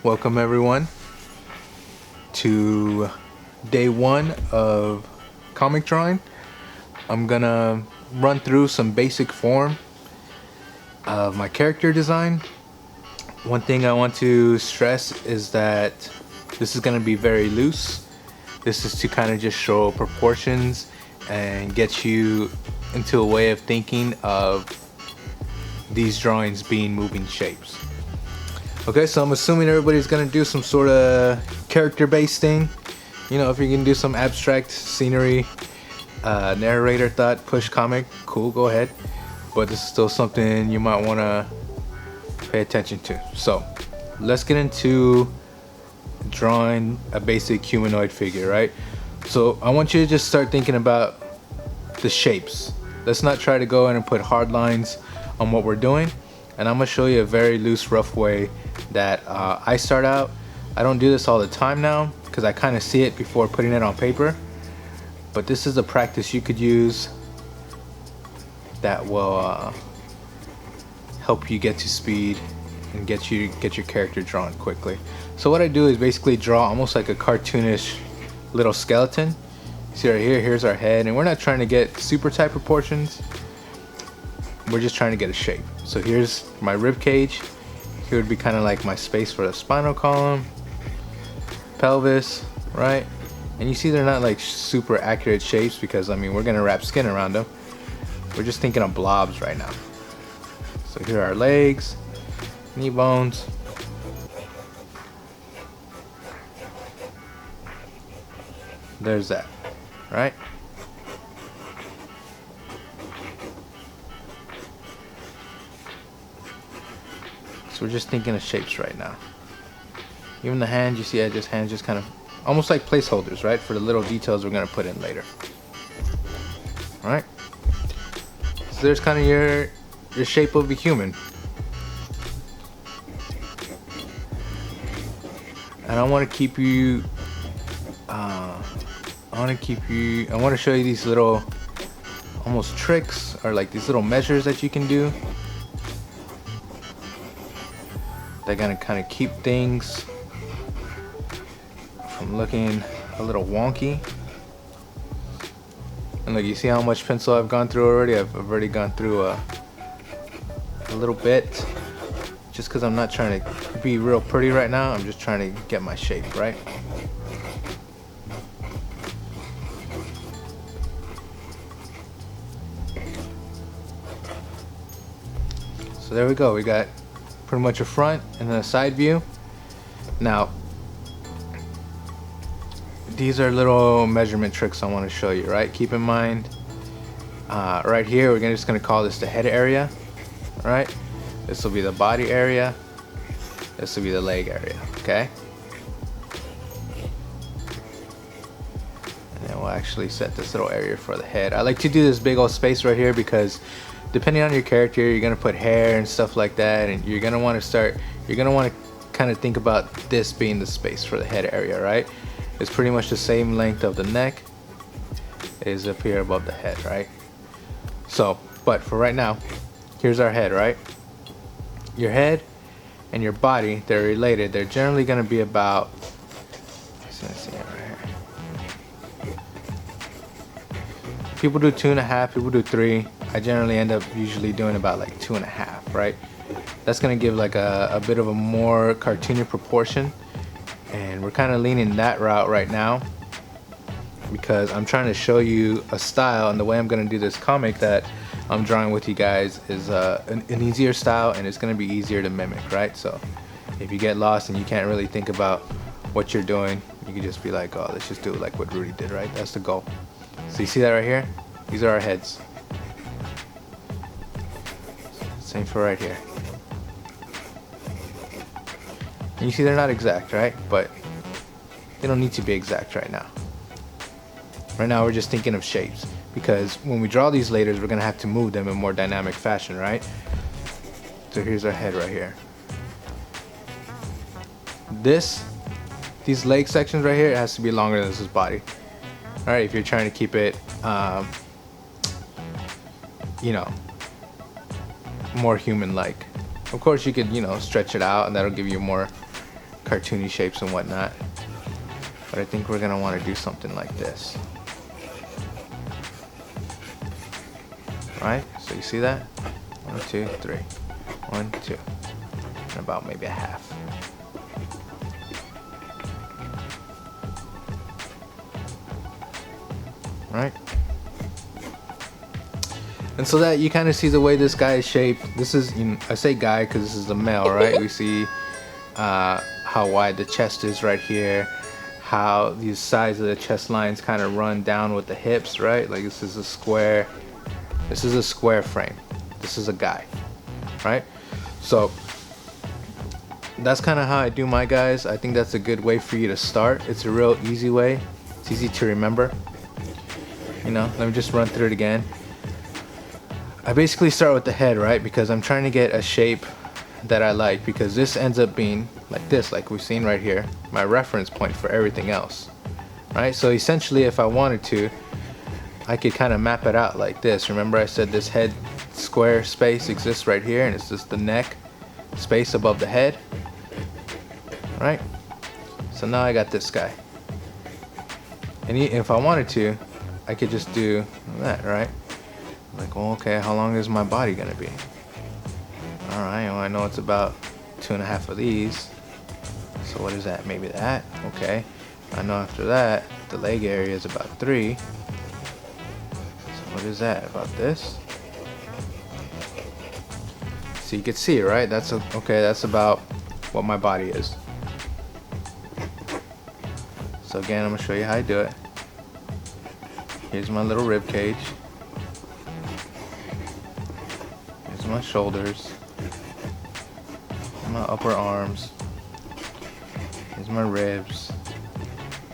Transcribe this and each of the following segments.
Welcome everyone to day one of comic drawing. I'm gonna run through some basic form of my character design. One thing I want to stress is that this is gonna be very loose. This is to kind of just show proportions and get you into a way of thinking of these drawings being moving shapes. Okay, so I'm assuming everybody's gonna do some sort of character-based thing. You know, if you can do some abstract scenery, narrator thought, push comic, cool, go ahead. But this is still something you might wanna pay attention to. So, let's get into drawing a basic humanoid figure, right? So, I want you to just start thinking about the shapes. Let's not try to go in and put hard lines on what we're doing. And I'm gonna show you a very loose, rough way that I start out. I don't do this all the time now because I kind of see it before putting it on paper. But this is a practice you could use that will help you get to speed and get your character drawn quickly. So what I do is basically draw almost like a cartoonish little skeleton. See right here, here's our head, and we're not trying to get super tight proportions. We're just trying to get a shape. So here's my rib cage. Here would be kind of like my space for the spinal column, pelvis, right? And you see they're not like super accurate shapes because I mean we're gonna wrap skin around them. We're just thinking of blobs right now. So here are our legs, knee bones. There's that, right? So we're just thinking of shapes right now. Even the hands, you see hands just kind of almost like placeholders, right? For the little details we're gonna put in later. All right. So there's kind of your shape of a human. And I want to keep you. I want to show you these little, almost tricks or like these little measures that you can do. They're gonna kind of keep things from looking a little wonky. And look, you see how much pencil I've gone through already? I've already gone through a little bit. Just because I'm not trying to be real pretty right now, I'm just trying to get my shape, right? So there we go, we got pretty much a front and then a side view. Now, these are little measurement tricks I want to show you, right? Keep in mind, right here, we're just gonna call this the head area, right? This will be the body area. This will be the leg area, okay? And then we'll actually set this little area for the head. I like to do this big old space right here because depending on your character, you're gonna put hair and stuff like that, and you're gonna want to kind of think about this being the space for the head area, right? It's pretty much the same length of the neck is up here above the head, right? So, but for right now, here's our head, right? Your head and your body, they're related. They're generally gonna be about, let's see it right here. People do 2.5, people do 3. I generally end up usually doing about like 2.5, right? That's gonna give like a bit of a more cartoony proportion, and we're kind of leaning that route right now because I'm trying to show you a style, and the way I'm gonna do this comic that I'm drawing with you guys is an easier style, and it's gonna be easier to mimic, right? So if you get lost and you can't really think about what you're doing, you can just be like, oh, let's just do it like what Rudy did, right? That's the goal. So you see that right here? These are our heads. Same for right here. And you see they're not exact, right? But they don't need to be exact right now. Right now we're just thinking of shapes because when we draw these later, we're gonna have to move them in more dynamic fashion, right? So here's our head right here. These leg sections right here, it has to be longer than this body. All right, if you're trying to keep it, you know, more human-like. Of course, you could, you know, stretch it out, and that'll give you more cartoony shapes and whatnot. But I think we're gonna want to do something like this. Right? So you see that? 1, 2, 3. 1, 2. And about maybe a half. Right? And so that you kind of see the way this guy is shaped. This is, you know, I say guy because this is the male, right? We see how wide the chest is right here, how these sides of the chest lines kind of run down with the hips, right? Like this is a square frame. This is a guy, right? So that's kind of how I do my guys. I think that's a good way for you to start. It's a real easy way. It's easy to remember. You know, let me just run through it again. I basically start with the head, right? Because I'm trying to get a shape that I like, because this ends up being like this, like we've seen right here, my reference point for everything else, right? So essentially, if I wanted to, I could kind of map it out like this. Remember I said this head square space exists right here, and it's just the neck space above the head, right? So now I got this guy. And if I wanted to, I could just do that, right? Like, well, okay, how long is my body gonna be? All right, well, I know it's about 2.5 of these. So what is that? Maybe that. Okay. I know after that, the leg area is about 3. So what is that? About this? So you can see, right? That's okay. That's about what my body is. So again, I'm gonna show you how I do it. Here's my little rib cage. Here's my shoulders. My upper arms. Here's my ribs.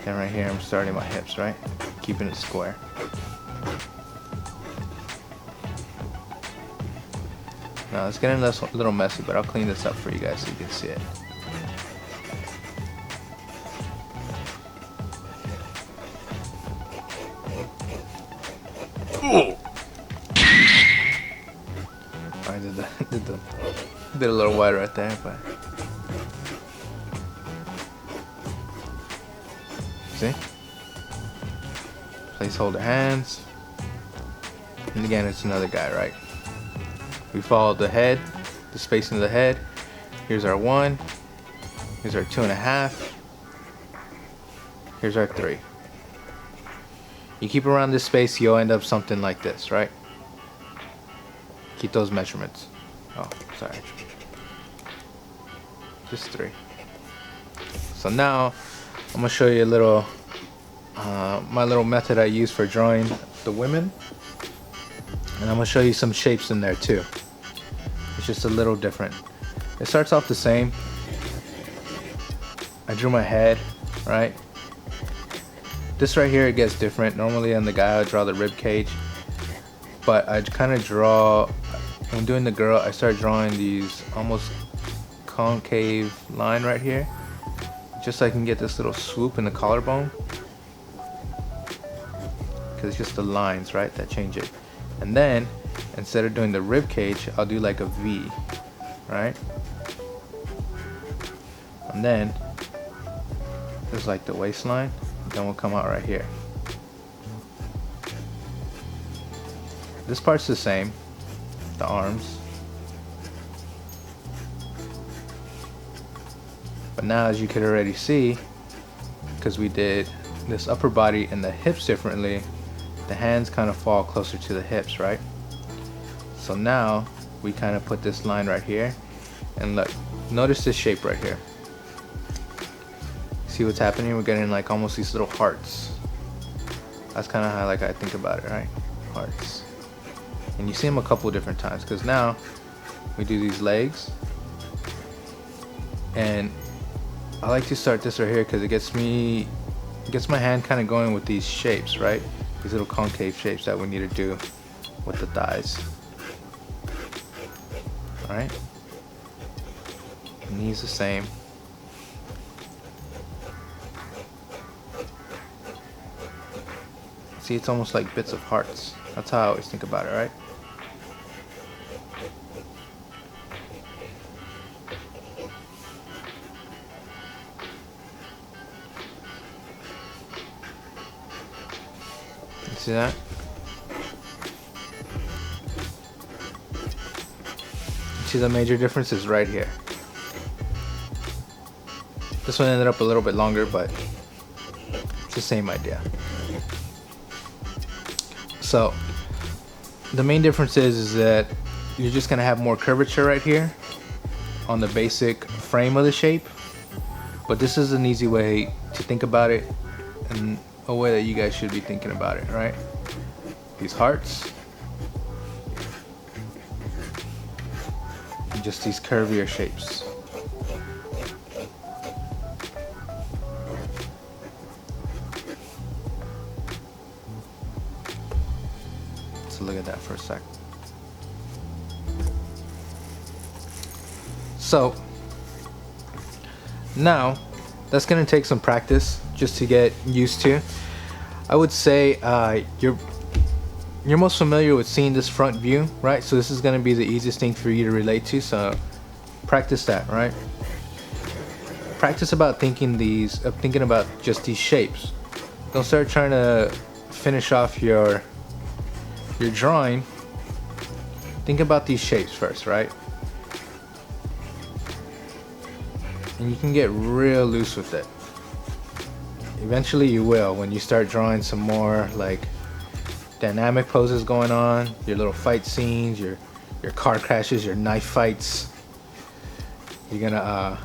And right here I'm starting my hips, right? Keeping it square. Now it's getting a little messy, but I'll clean this up for you guys so you can see it. I did a little wide right there, but see? Placeholder hands. And again, it's another guy, right? We followed the head, the spacing of the head. Here's our 1. Here's our 2.5. Here's our 3. You keep around this space, you'll end up something like this, right? Keep those measurements. Oh, sorry. Just 3. So now I'm gonna show you a little, my little method I use for drawing the women, and I'm gonna show you some shapes in there too. It's just a little different. It starts off the same. I drew my head, right? This right here, it gets different. Normally on the guy I draw the rib cage, but I kind of draw, when doing the girl, I start drawing these almost concave line right here, just so I can get this little swoop in the collarbone, because it's just the lines, right, that change it. And then instead of doing the rib cage, I'll do like a V, right? And then there's like the waistline, then we'll come out right here. This part's the same, the arms. But now, as you could already see, because we did this upper body and the hips differently, the hands kind of fall closer to the hips, right? So now we kind of put this line right here, and look, notice this shape right here. See what's happening? We're getting like almost these little hearts. That's kind of how I think about it, right? Hearts. And you see them a couple different times, because now we do these legs, and I like to start this right here because it gets my hand kind of going with these shapes, right? These little concave shapes that we need to do with the thighs. All right. Knees the same. See, it's almost like bits of hearts. That's how I always think about it, right? See that? See the major difference is right here. This one ended up a little bit longer, but it's the same idea. So the main difference is that you're just gonna have more curvature right here on the basic frame of the shape, but this is an easy way to think about it and a way that you guys should be thinking about it, right? These hearts and just these curvier shapes. So look at that for a sec. So now that's gonna take some practice just to get used to. I would say you're most familiar with seeing this front view, right? So this is gonna be the easiest thing for you to relate to. So practice that, right? Practice about thinking about just these shapes. Don't start trying to finish off your drawing. Think about these shapes first, right? And you can get real loose with it. Eventually you will when you start drawing some more like dynamic poses going on, your little fight scenes, your car crashes, your knife fights. You're gonna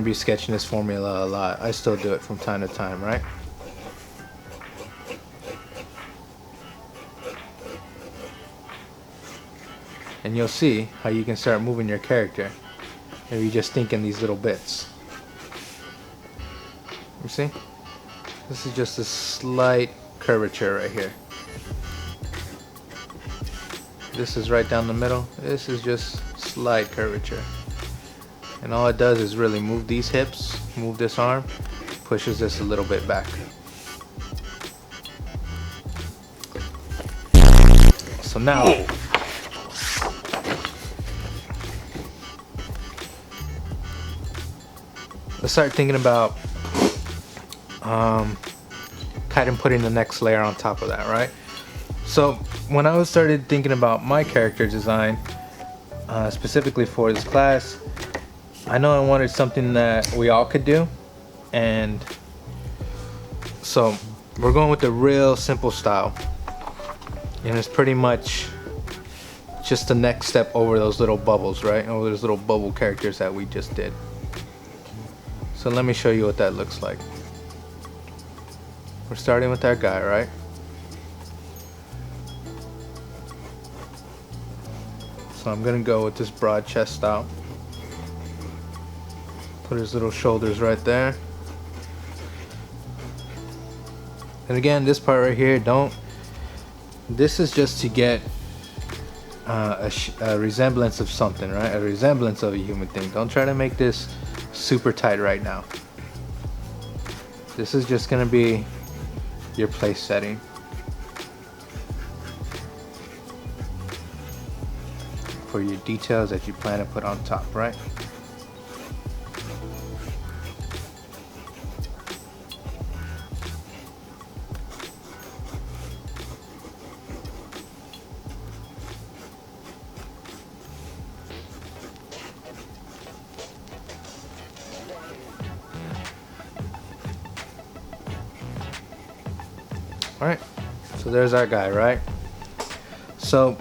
be sketching this formula a lot. I still do it from time to time, right? And you'll see how you can start moving your character if you just think in these little bits. You see? This is just a slight curvature right here. This is right down the middle. This is just slight curvature. And all it does is really move these hips, move this arm, pushes this a little bit back. So now, let's start thinking about kind of putting the next layer on top of that, right? So when I started thinking about my character design, specifically for this class, I know I wanted something that we all could do, and so we're going with the real simple style, and it's pretty much just the next step over those little bubbles, right? Over those little bubble characters that we just did. So let me show you what that looks like. We're starting with that guy, right? So I'm gonna go with this broad chest style. Put his little shoulders right there. And again, this part right here, this is just to get a resemblance of something, right? A resemblance of a human thing. Don't try to make this super tight right now. This is just gonna be your place setting. For your details that you plan to put on top, right? Alright, so there's our guy, right? So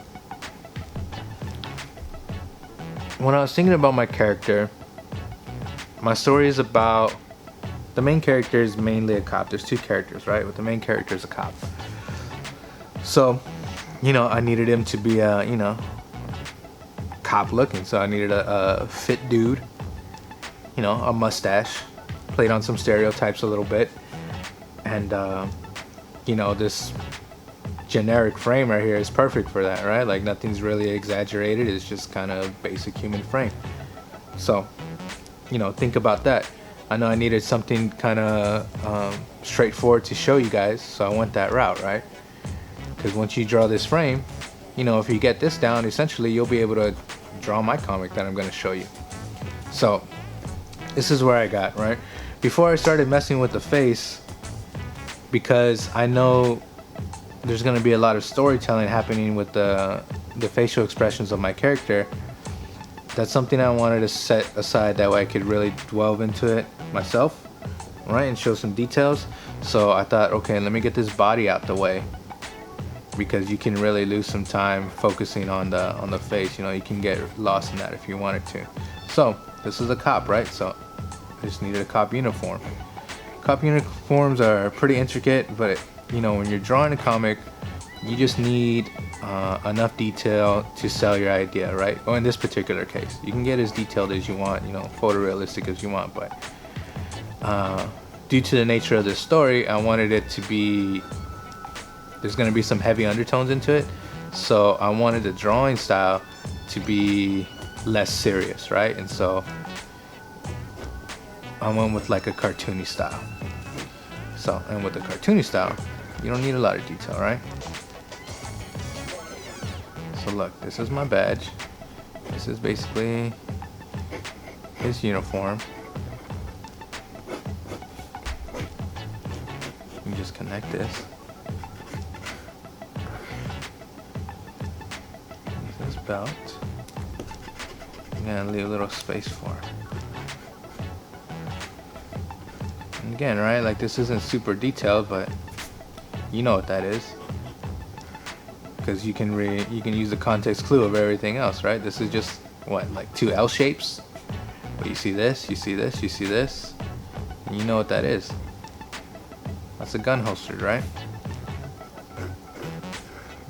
when I was thinking about my character, my story is about, the main character is mainly a cop. There's two characters, right? But the main character is a cop. So, you know, I needed him to be a, you know, cop looking. So I needed a fit dude, you know, a mustache, played on some stereotypes a little bit, and you know, this generic frame right here is perfect for that, right? Like nothing's really exaggerated. It's just kind of basic human frame. So, you know, think about that. I know I needed something kind of straightforward to show you guys, so I went that route, right? Because once you draw this frame, you know, if you get this down, essentially you'll be able to draw my comic that I'm going to show you. So this is where I got, right? Before I started messing with the face, because I know there's going to be a lot of storytelling happening with the facial expressions of my character. That's something I wanted to set aside, that way I could really delve into it myself, right, and show some details. So I thought, okay, let me get this body out the way, because you can really lose some time focusing on the face. You know, you can get lost in that if you wanted to. So this is a cop, right? So I just needed a cop uniform. Cop uniforms are pretty intricate, but you know, when you're drawing a comic, you just need enough detail to sell your idea, right? Or in this particular case, you can get as detailed as you want, you know, photorealistic as you want, but due to the nature of this story, I wanted it to be, there's going to be some heavy undertones into it, so I wanted the drawing style to be less serious, right? And so I went with like a cartoony style. So, and with the cartoony style, you don't need a lot of detail, right? So look, this is my badge. This is basically his uniform. You just connect this. This belt. I'm gonna leave a little space for it. And again, right, like this isn't super detailed, but you know what that is, because you can use the context clue of everything else, right? This is just what, like two L shapes, but you see this, you see this, you see this, and you know what that is. That's a gun holster, right?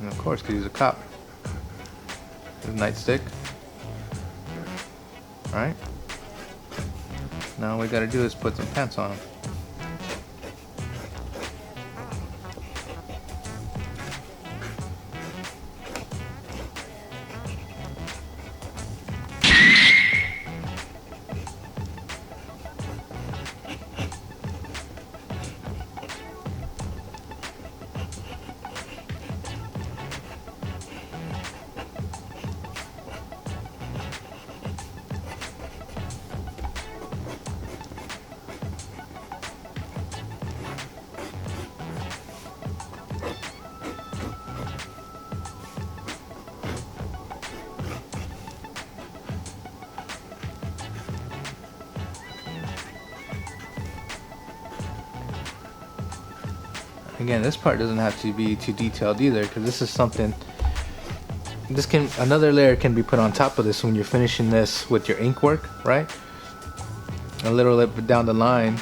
And of course, because he's a cop. His nightstick. Alright. Now all we gotta do is put some pants on him. Again, this part doesn't have to be too detailed either, because this is something, another layer can be put on top of this when you're finishing this with your ink work, right? A little bit down the line,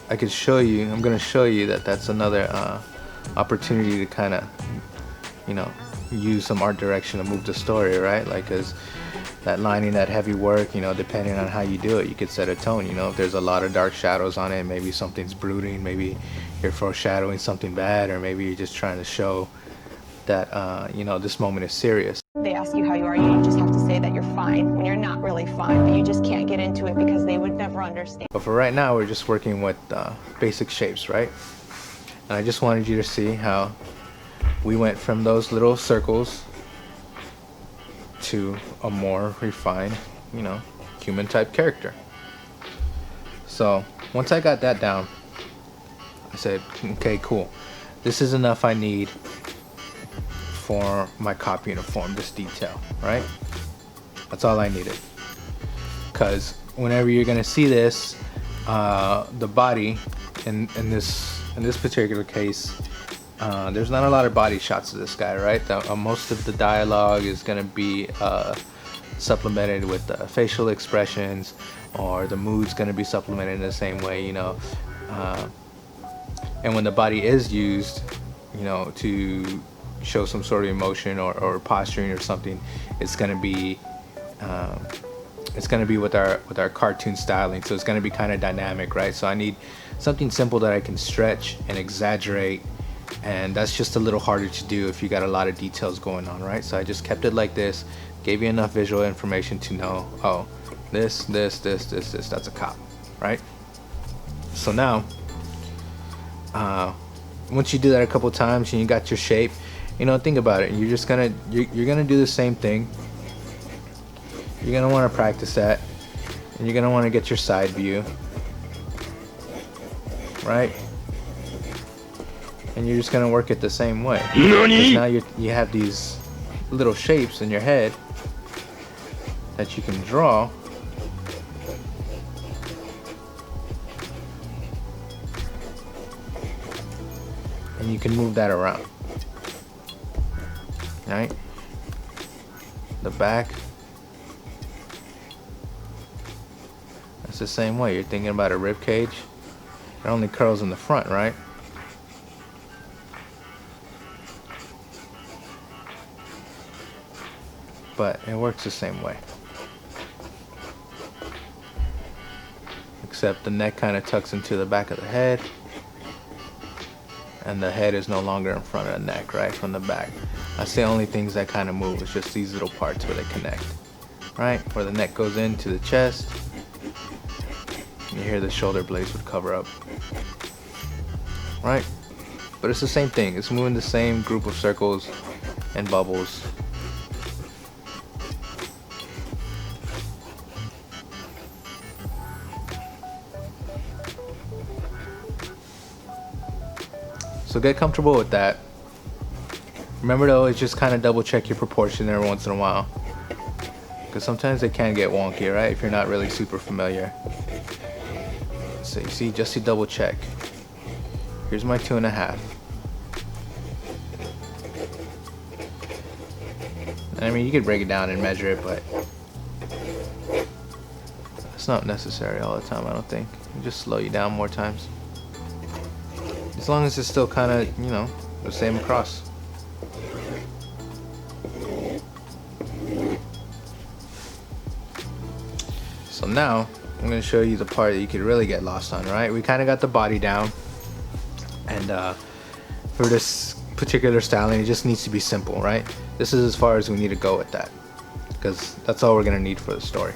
I could show you, I'm going to show you that's another opportunity to kind of, you know, use some art direction to move the story, right? Like, as that lining, that heavy work, you know, depending on how you do it, you could set a tone. You know, if there's a lot of dark shadows on it, maybe something's brooding, maybe you're foreshadowing something bad, or maybe you're just trying to show that you know, this moment is serious. They ask you how you are, you just have to say that you're fine when you're not really fine, but you just can't get into it because they would never understand. But for right now, we're just working with basic shapes, right? And I just wanted you to see how we went from those little circles to a more refined, you know, human type character. So once I got that down, I said, okay, cool. This is enough I need for my cop uniform, this detail, right? That's all I needed. Because whenever you're gonna see this, the body, in this particular case, there's not a lot of body shots of this guy, right? Most of the dialogue is gonna be supplemented with facial expressions, or the mood's gonna be supplemented in the same way, you know. And when the body is used, you know, to show some sort of emotion or posturing or something, it's gonna be with our cartoon styling, so it's gonna be kind of dynamic, right? So I need something simple that I can stretch and exaggerate, and that's just a little harder to do if you got a lot of details going on, right? So I just kept it like this, gave you enough visual information to know, oh, this, that's a cop, right? So now, once you do that a couple times and you got your shape, you know, think about it. You're just gonna you're gonna do the same thing. You're gonna want to practice that, and you're gonna want to get your side view, right? and you're just gonna work it the same way. Because now you have these little shapes in your head that you can draw. And you can move that around. Right? The back. That's the same way. You're thinking about a rib cage. It only curls in the front, right? But it works the same way. Except the neck kind of tucks into the back of the head. And the head is no longer in front of the neck, right? From the back. That's the only things that kind of move. It's just these little parts where they connect. Right? Where the neck goes into the chest. You hear the shoulder blades would cover up. Right? But it's the same thing. It's moving the same group of circles and bubbles. So get comfortable with that. Remember to always just kind of double check your proportion every once in a while. Because sometimes they can get wonky, right? If you're not really super familiar. So you see, just to double check. Here's my 2.5. I mean, you could break it down and measure it, but it's not necessary all the time, I don't think. It'll just slow you down more times. As long as it's still kind of, you know, the same across. So now, I'm going to show you the part that you could really get lost on, right? We kind of got the body down. And for this particular styling, it just needs to be simple, right? This is as far as we need to go with that. Because that's all we're going to need for the story.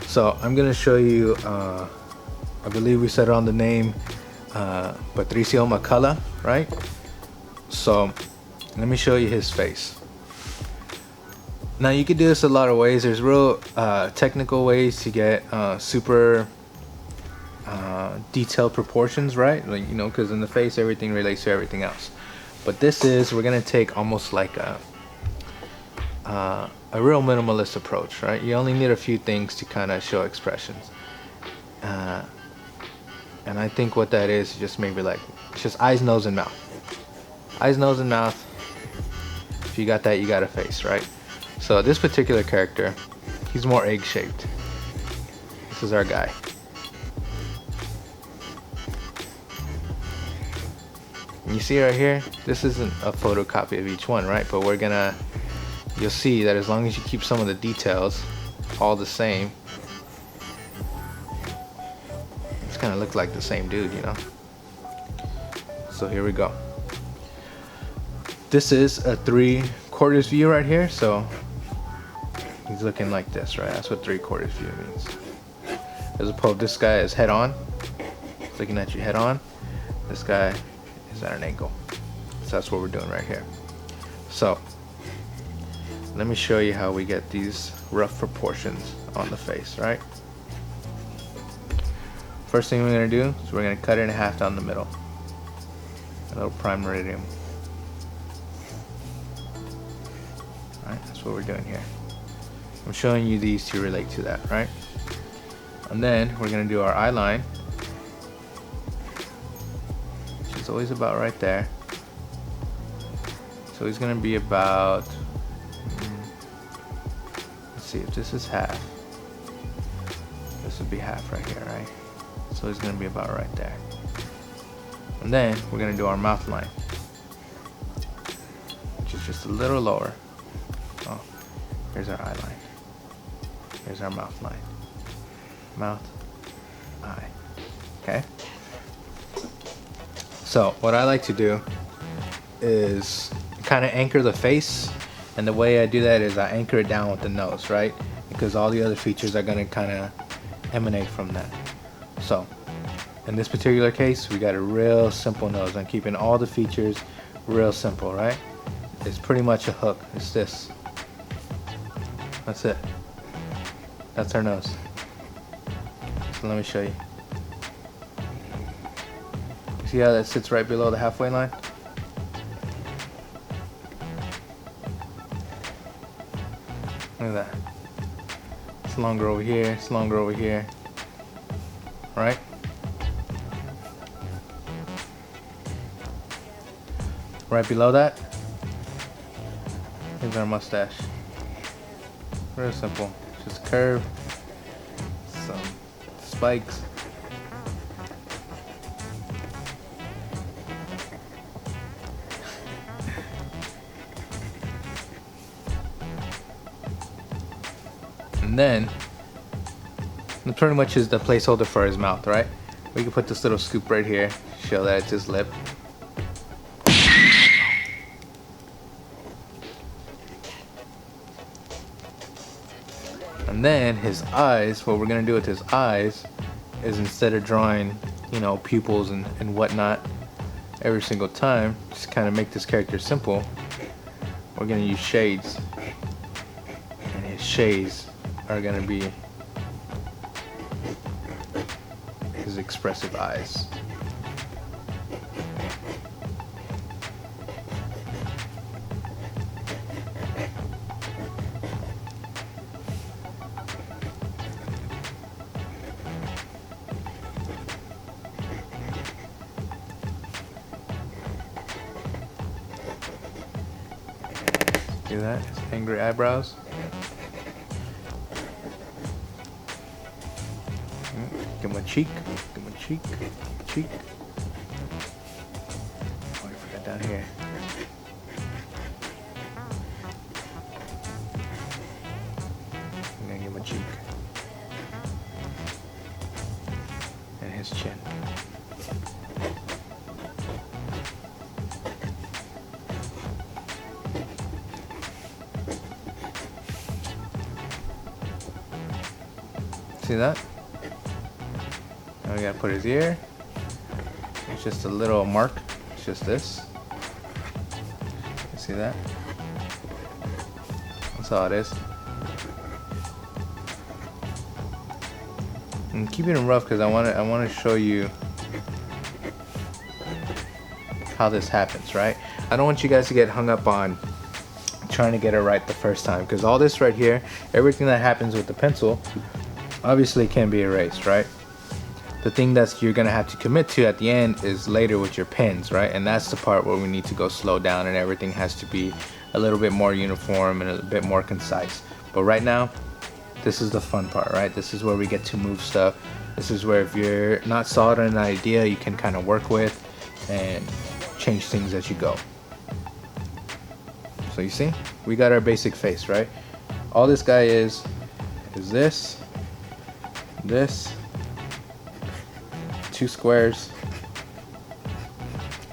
So, I'm going to show you, I believe we said it on the name, Patricio McCullough, right? So let me show you his face. Now you could do this a lot of ways. There's real technical ways to get super detailed proportions, right? Like, you know, because in the face everything relates to everything else. But this is, we're gonna take almost like a real minimalist approach, right? You only need a few things to kind of show expressions. And I think what that is just maybe like, it's just eyes, nose, and mouth. Eyes, nose, and mouth. If you got that, you got a face, right? So this particular character, he's more egg-shaped. This is our guy. And you see right here, this isn't a photocopy of each one, right? But we're gonna, you'll see that as long as you keep some of the details all the same, kind of look like the same dude, you know. So here we go. This is a 3/4 view right here, so he's looking like this, right? That's what 3/4 view means. As opposed, this guy is head on, he's looking at you head on. This guy is at an angle. So that's what we're doing right here. So let me show you how we get these rough proportions on the face, right? First thing we're going to do is we're going to cut it in half down the middle. A little prime meridian. Alright, that's what we're doing here. I'm showing you these to relate to that, right? And then we're going to do our eye line, which is always about right there. So he's going to be about, let's see, if this is half, this would be half right here, right? So it's going to be about right there. And then we're going to do our mouth line, which is just a little lower. Oh, here's our eye line. Here's our mouth line. Mouth, eye. Okay? So what I like to do is kind of anchor the face. And the way I do that is I anchor it down with the nose, right? Because all the other features are going to kind of emanate from that. So, in this particular case, we got a real simple nose. I'm keeping all the features real simple, right? It's pretty much a hook. It's this. That's it. That's our nose. So let me show you. See how that sits right below the halfway line? Look at that. It's longer over here, it's longer over here. Right? Right below that, here's our mustache. Real simple. Just curve, some spikes. And then, it pretty much is the placeholder for his mouth, right? We can put this little scoop right here, show that it's his lip. And then his eyes, what we're gonna do with his eyes is instead of drawing, you know, pupils and whatnot every single time, just kind of make this character simple, we're gonna use shades. And his shades are gonna be his expressive eyes. See that? His angry eyebrows. Give him a cheek. Give him a cheek. Cheek. Oh, I forgot down here. I'm gonna give him a cheek. And his chin. See that? Now we gotta put his ear. It's just a little mark. It's just this. You see that? That's all it is. And keep it in rough because I want to show you how this happens, right? I don't want you guys to get hung up on trying to get it right the first time, because all this right here, everything that happens with the pencil obviously can be erased, right? The thing that you're gonna have to commit to at the end is later with your pens, right? And that's the part where we need to go slow down and everything has to be a little bit more uniform and a bit more concise. But right now, this is the fun part, right? This is where we get to move stuff. This is where if you're not solid on an idea, you can kind of work with and change things as you go. So you see, we got our basic face, right? All this guy is this, two squares,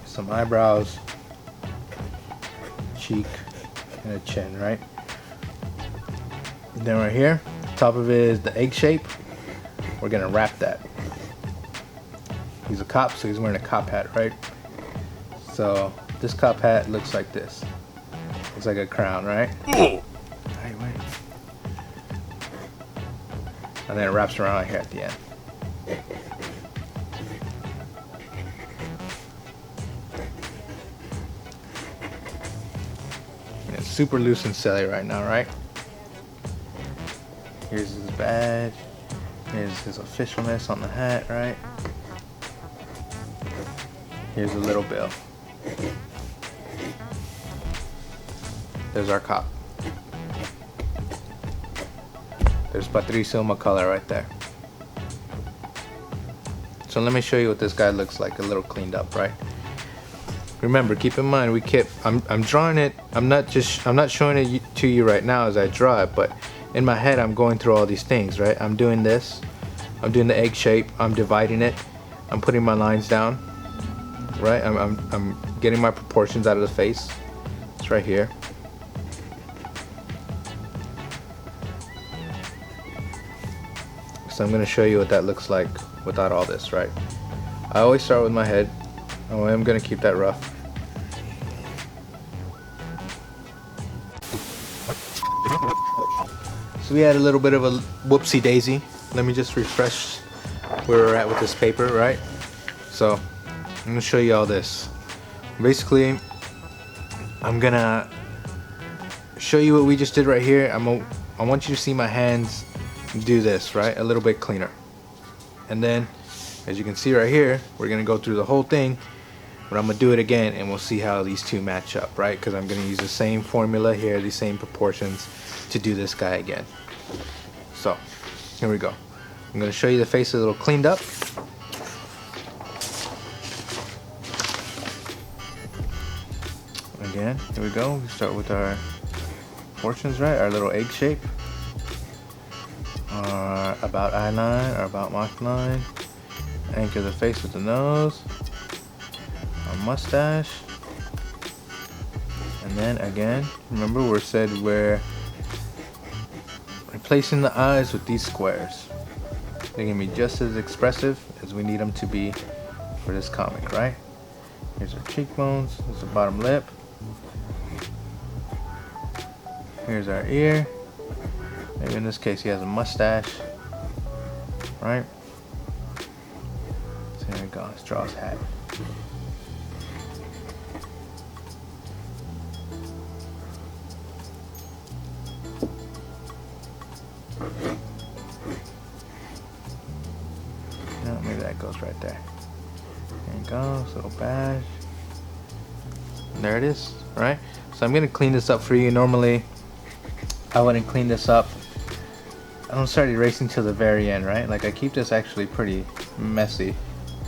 some eyebrows, cheek, and a chin, right? And then right here, top of it is the egg shape. We're gonna wrap that. He's a cop, so he's wearing a cop hat, right? So this cop hat looks like this. Looks like a crown, right? Wait. And then it wraps around right here at the end. And it's super loose and silly right now, right? Here's his badge. Here's his officialness on the hat, right? Here's a little bill. There's our cop. There's Patricio McCullough right there. So let me show you what this guy looks like, a little cleaned up, right? Remember, keep in mind, I'm drawing it. I'm not showing it to you right now as I draw it, but in my head I'm going through all these things, right? I'm doing this. I'm doing the egg shape. I'm dividing it. I'm putting my lines down, right? I'm getting my proportions out of the face. It's right here. So I'm going to show you what that looks like without all this, right? I always start with my head. Oh, I'm going to keep that rough. So we had a little bit of a whoopsie daisy. Let me just refresh where we're at with this paper, right? So I'm gonna show you all this. Basically, I'm gonna show you what we just did right here. I want you to see my hands do this, right? A little bit cleaner. And then, as you can see right here, we're gonna go through the whole thing, but I'm gonna do it again and we'll see how these two match up, right? Because I'm gonna use the same formula here, the same proportions to do this guy again. So, here we go. I'm gonna show you the face a little cleaned up. Again, here we go. We start with our portions, right? Our little egg shape. Our about eye line, our about mouth line. Anchor the face with the nose. Our mustache. And then again, remember we're replacing the eyes with these squares. They're gonna be just as expressive as we need them to be for this comic, right? Here's our cheekbones, here's the bottom lip. Here's our ear. Maybe in this case he has a mustache, right? So there we go, let's draw his hat. No, maybe that goes right there. There you go, this little badge. There it is, right? So I'm gonna clean this up for you. Normally, I wouldn't clean this up. I don't start erasing till the very end, right? Like I keep this actually pretty messy,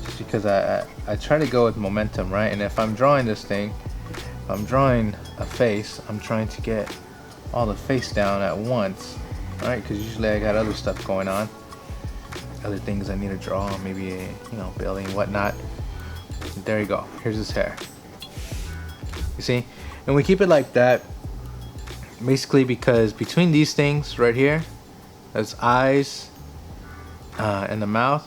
just because I try to go with momentum, right? And if I'm drawing this thing, if I'm drawing a face, I'm trying to get all the face down at once, right? Because usually I got other stuff going on, other things I need to draw, maybe a, you know, building, whatnot. There you go. Here's his hair. You see? And we keep it like that basically because between these things right here, that's eyes and the mouth,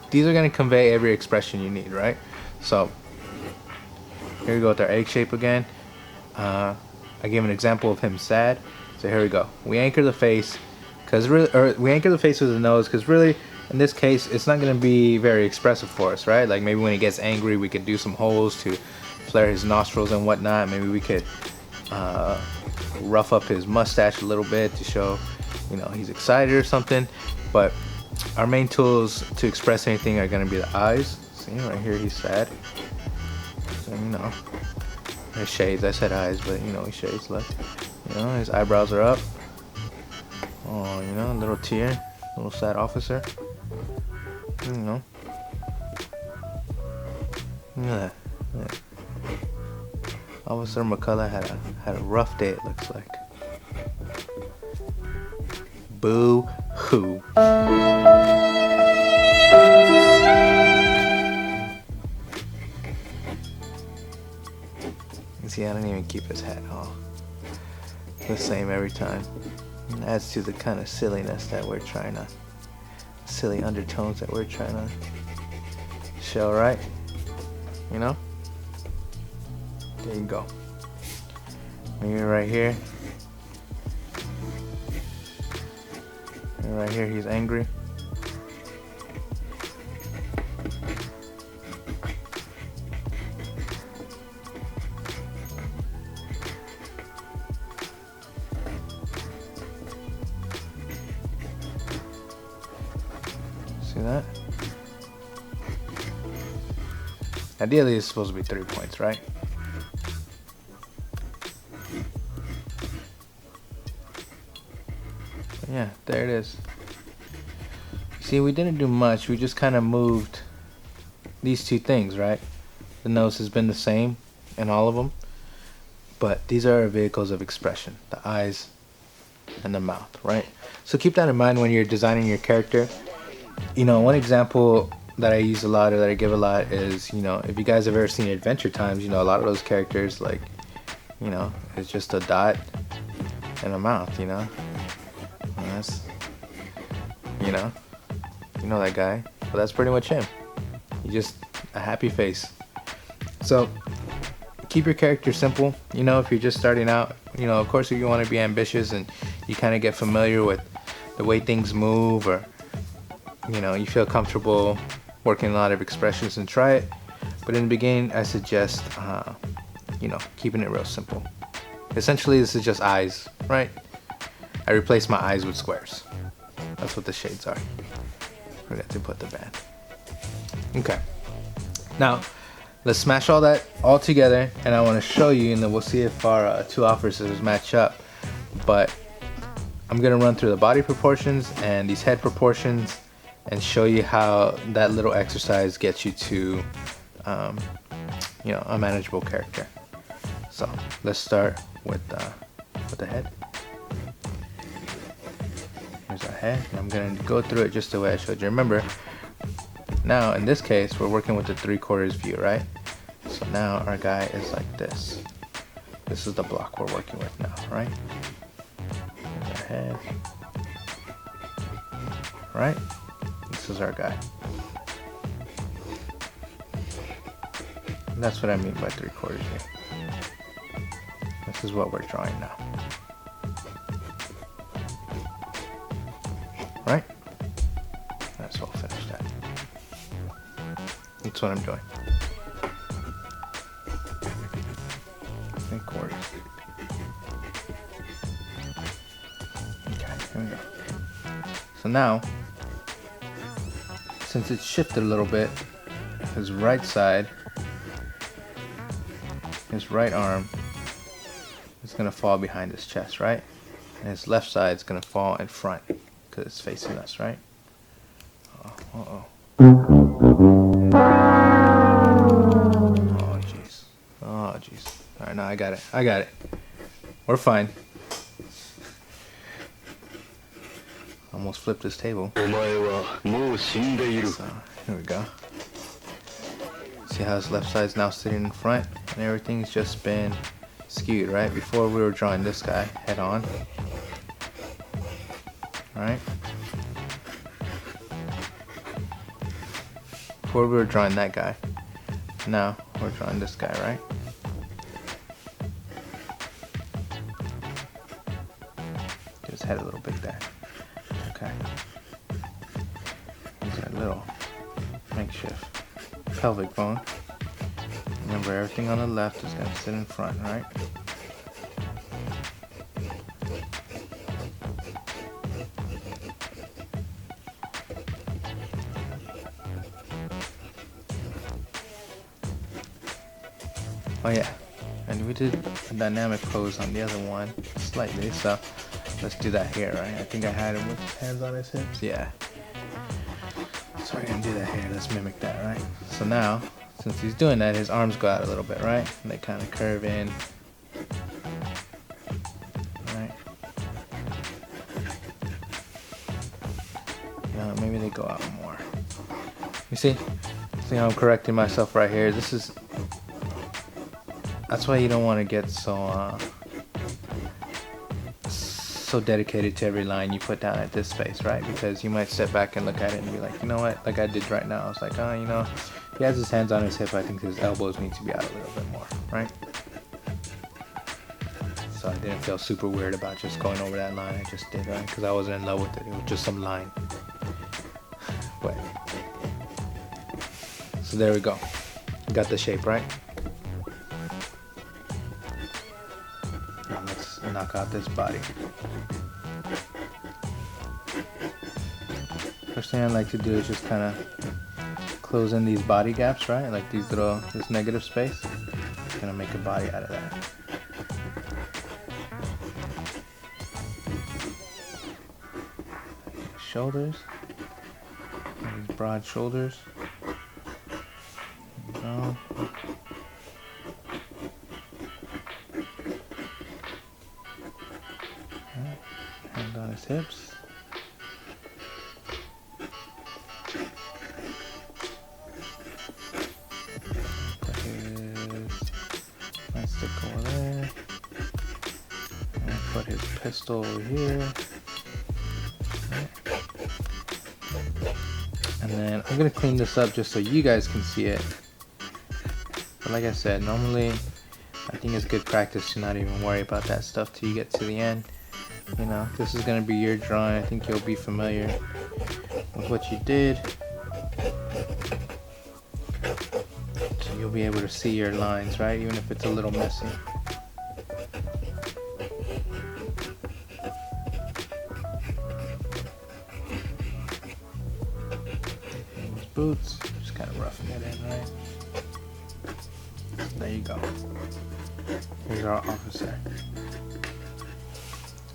these are going to convey every expression you need, right? So here we go with our egg shape again. I gave an example of him sad. So here we go. We anchor the face because we anchor the face with the nose because really in this case it's not going to be very expressive for us, right? Like maybe when he gets angry we could do some holes to flare his nostrils and whatnot. Maybe we could rough up his mustache a little bit to show, you know, he's excited or something. But our main tools to express anything are going to be the eyes. See right here he's sad, so you know, his shades. I said eyes, but you know he shades. Look, you know, his eyebrows are up. Oh, you know, a little tear, little sad officer. You know, look at that. Look. Officer McCullough had a rough day, it looks like. Boo hoo. You see, I don't even keep his hat all the same every time. It adds to the kind of silliness that we're trying to, silly undertones that we're trying to show, right? You know? There you go. Maybe right here. And right here he's angry. See that? Ideally it's supposed to be 3 points, right? Yeah, there it is. See, we didn't do much. We just kind of moved these two things, right? The nose has been the same in all of them, but these are our vehicles of expression, the eyes and the mouth, right? So keep that in mind when you're designing your character. You know, one example that I use a lot or that I give a lot is, you know, if you guys have ever seen Adventure Times, you know, a lot of those characters, like, you know, it's just a dot and a mouth, you know? And that's, you know that guy. But that's pretty much him. He's just a happy face. So keep your character simple. You know, if you're just starting out, you know, of course if you want to be ambitious and you kind of get familiar with the way things move, or, you know, you feel comfortable working a lot of expressions, and try it. But in the beginning, I suggest, you know, keeping it real simple. Essentially, this is just eyes, right? I replaced my eyes with squares. That's what the shades are. Forgot to put the band. Okay. Now, let's smash all that all together, and I want to show you, and then we'll see if our two officers match up. But I'm gonna run through the body proportions and these head proportions, and show you how that little exercise gets you to, you know, a manageable character. So let's start with the head. Here's our head, and I'm gonna go through it just the way I showed you. Remember, now in this case, we're working with the 3/4 view, right? So now our guy is like this. This is the block we're working with now, right? Here's our head. Right? This is our guy. And that's what I mean by 3/4 view. This is what we're drawing now. Right? That's what we'll finish that. That's what I'm doing. 3/4. Okay, here we go. So now, since it's shifted a little bit, his right side, his right arm is gonna fall behind his chest, right? And his left side is gonna fall in front because it's facing us, right? Oh jeez. Oh jeez. All right, now I got it. I got it. We're fine. Almost flipped this table. So here we go. See how his left side's now sitting in front, and everything's just been skewed, right? Before we were drawing this guy head on, right? Before we were drawing that guy, now we're drawing this guy, right? Get his head a little bit there. Okay. Here's that little makeshift pelvic bone. Remember, everything on the left is going to sit in front, right? Oh yeah, and we did a dynamic pose on the other one slightly, so let's do that here, right? I think I had him with his hands on his hips. Yeah. So we're gonna do that here. Let's mimic that, right? So now, since he's doing that, his arms go out a little bit, right? And they kind of curve in. Right? No, maybe they go out more. You see? See how I'm correcting myself right here? This is... That's why you don't want to get so dedicated to every line you put down at this space, right? Because you might step back and look at it and be like, you know what, like I did right now. I was like, oh, you know, he has his hands on his hip. I think his elbows need to be out a little bit more, right? So I didn't feel super weird about just going over that line. I just did, right? Because I wasn't in love with it. It was just some line. But so there we go. Got the shape, right? Now let's knock out this body. First thing I like to do is just kind of close in these body gaps, right? Like these little, this negative space. I'm gonna make a body out of that. Shoulders. These broad shoulders. There we go. Right. Hand on his hips. Over there. And put his pistol over here. Right. And then I'm gonna clean this up just so you guys can see it. But like I said, normally I think it's good practice to not even worry about that stuff till you get to the end. You know, this is gonna be your drawing. I think you'll be familiar with what you did. So you'll be able to see your lines, right? Even if it's a little messy. These boots, just kind of roughing it in, right? There you go. Here's our officer.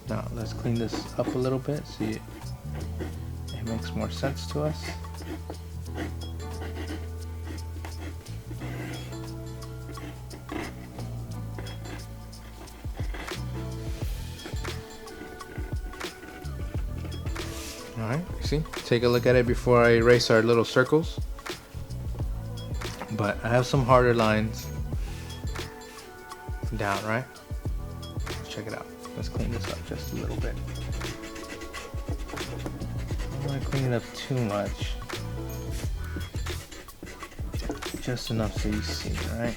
Now let's clean this up a little bit. See, it makes more sense to us. Alright, see? Take a look at it before I erase our little circles. But I have some harder lines down, right? Let's check it out. Let's clean this up just a little bit. I don't want to clean it up too much. Just enough so you see, right?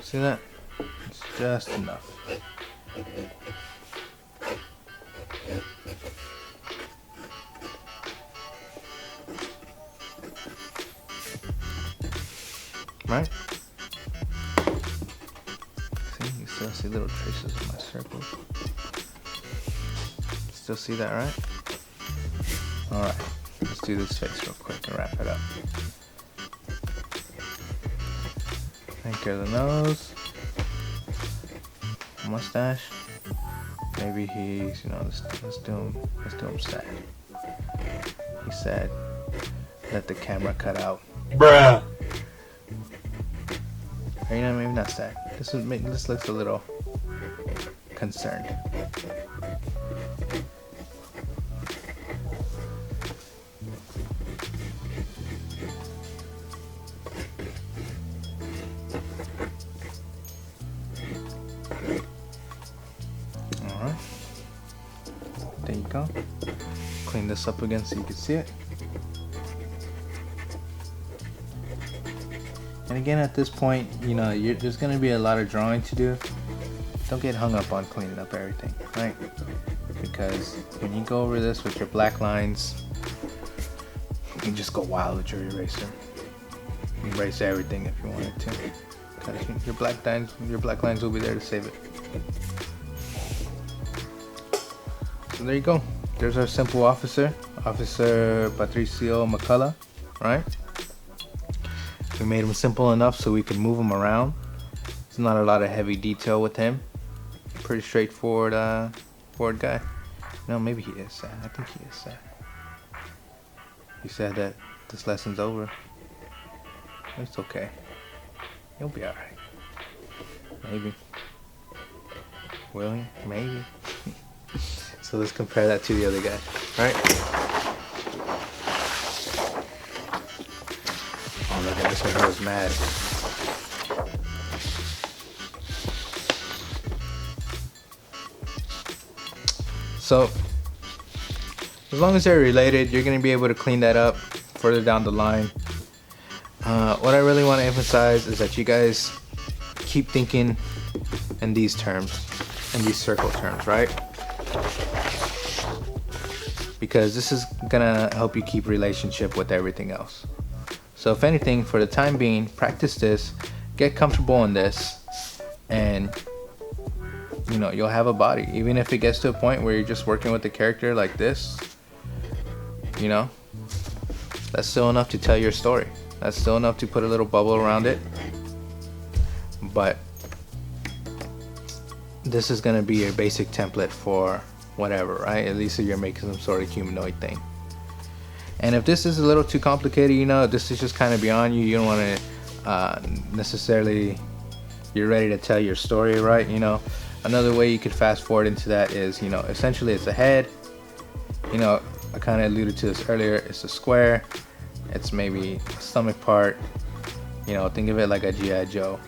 See that? It's just enough. Right? See, you still see little traces of my circles. Still see that, right? Alright, let's do this face real quick and wrap it up. Take care of the nose, mustache. Maybe he's, let's do him sad. He said, "Let the camera cut out." Bruh. Or, maybe not sad. This looks a little concerned. Alright. There you go. Clean this up again so you can see it. And again, at this point, there's going to be a lot of drawing to do. Don't get hung up on cleaning up everything, right? Because when you go over this with your black lines, you can just go wild with your eraser. Erase everything if you wanted to. Because your black lines will be there to save it. So there you go. There's our simple officer, Officer Patricio McCullough, right? We made him simple enough so we can move him around. There's not a lot of heavy detail with him. Pretty straightforward guy. No, maybe he is sad. I think he is sad. He said that this lesson's over. It's okay. He'll be alright. Maybe. Will he? Maybe. So let's compare that to the other guy, right? Oh, look at this one. He was mad. So, as long as they're related, you're going to be able to clean that up further down the line. What I really want to emphasize is that you guys keep thinking in these terms, in these circle terms, right? Because this is gonna help you keep relationship with everything else. So if anything, for the time being, practice this, get comfortable in this, and you'll have a body. Even if it gets to a point where you're just working with the character like this, that's still enough to tell your story. That's still enough to put a little bubble around it. But this is gonna be your basic template for whatever, right? At least if you're making some sort of humanoid thing. And if this is a little too complicated, this is just kind of beyond you. You don't want to necessarily, you're ready to tell your story, right? Another way you could fast forward into that is, essentially it's a head. I kind of alluded to this earlier. It's a square. It's maybe a stomach part. Think of it like a G.I. Joe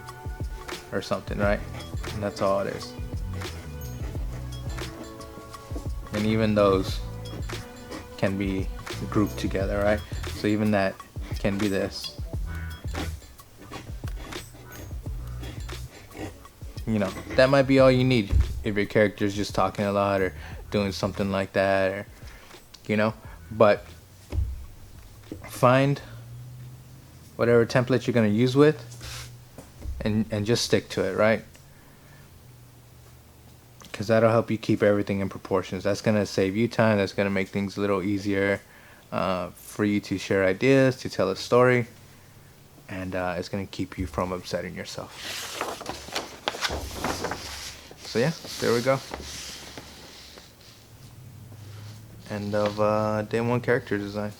or something, right? And that's all it is. And even those can be grouped together, right? So even that can be this, that might be all you need if your character's just talking a lot or doing something like that, or but find whatever template you're going to use with and just stick to it, right? Because that'll help you keep everything in proportions. That's going to save you time. That's going to make things a little easier for you to share ideas, to tell a story, and it's going to keep you from upsetting yourself. So yeah, there we go. End of day 1 character design.